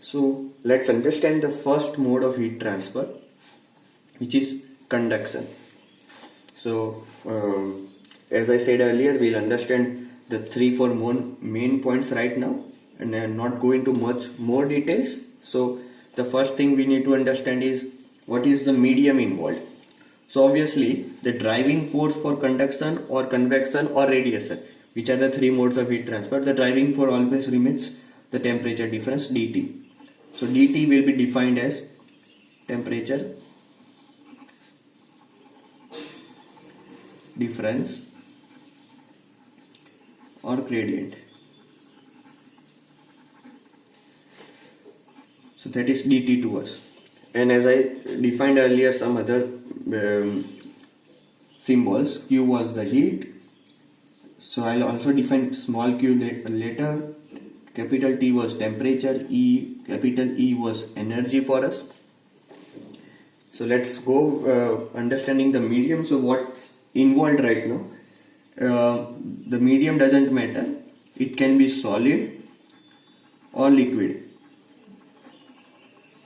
So let's understand the first mode of heat transfer, which is conduction. So as I said earlier, we'll understand the 3-4 main points right now, and I'm not go into much more details. So the first thing we need to understand is what is the medium involved. So obviously the driving force for conduction or convection or radiation, which are the 3 modes of heat transfer, the driving force always remains the temperature difference dt. So dt will be defined as temperature difference or gradient. So that is dt to us. And as I defined earlier some other symbols, Q was the heat. So I'll also define small q later. Capital T was temperature, capital E was energy for us. So let's go understanding the medium. So what's involved right now? The medium doesn't matter. It can be solid or liquid.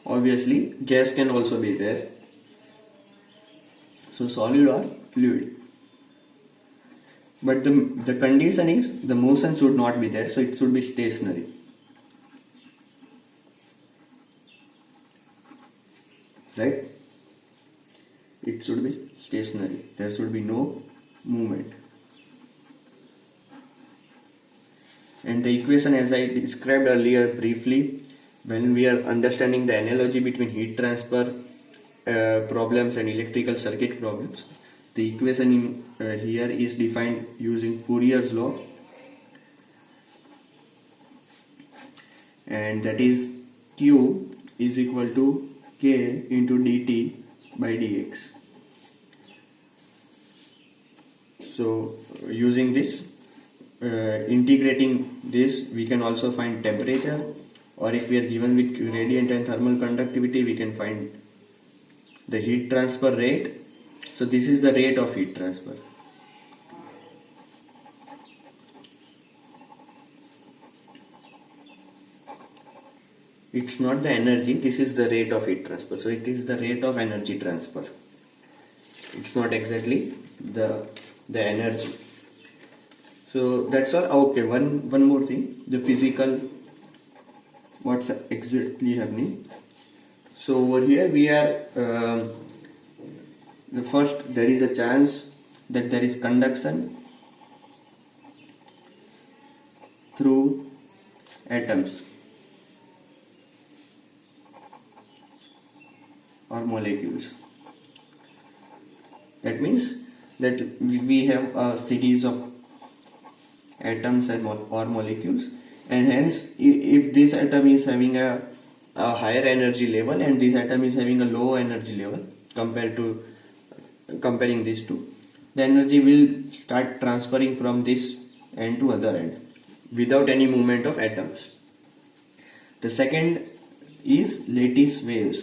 Obviously gas can also be there. So solid or fluid. But the condition is the motion should not be there, so it should be stationary. Right? It should be stationary. There should be no movement. And the equation, as I described earlier briefly, when we are understanding the analogy between heat transfer problems and electrical circuit problems, the equation here is defined using Fourier's law, and that is Q is equal to K into dt by dx. So using this, integrating this, we can also find temperature, or if we are given with gradient and thermal conductivity, we can find the heat transfer rate. So this is the rate of heat transfer. It's not the energy, this is the rate of heat transfer. So it is the rate of energy transfer. It's not exactly the energy. So that's all. Okay, one more thing, the physical, what's exactly happening. So over here we are the first, there is a chance that there is conduction through atoms or molecules. That means that we have a series of atoms and or molecules, and hence if this atom is having a higher energy level and this atom is having a low energy level comparing these two, the energy will start transferring from this end to other end without any movement of atoms. The second is lattice waves.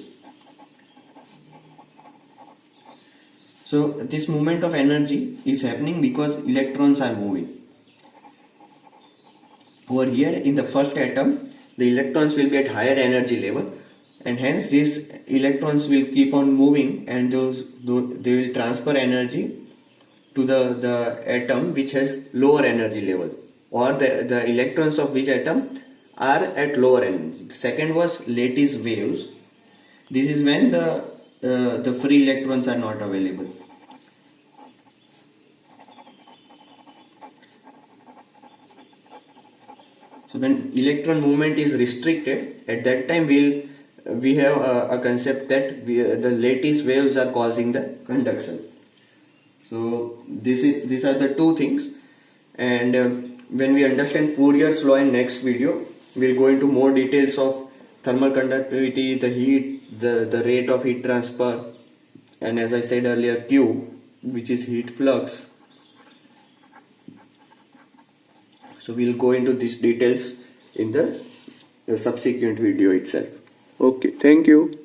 So this movement of energy is happening because electrons are moving. Over here in the first atom, the electrons will be at higher energy level, and hence these electrons will keep on moving, and they will transfer energy to the atom which has lower energy level, or the electrons of which atom are at lower energy. The second was lattice waves. This is when the free electrons are not available. So when electron movement is restricted, at that time we have a concept that the lattice waves are causing the conduction. So these are the two things, and when we understand Fourier's law in next video, we'll go into more details of thermal conductivity, the heat, the rate of heat transfer, and as I said earlier, Q, which is heat flux. So we'll go into these details in the subsequent video itself. Okay, thank you.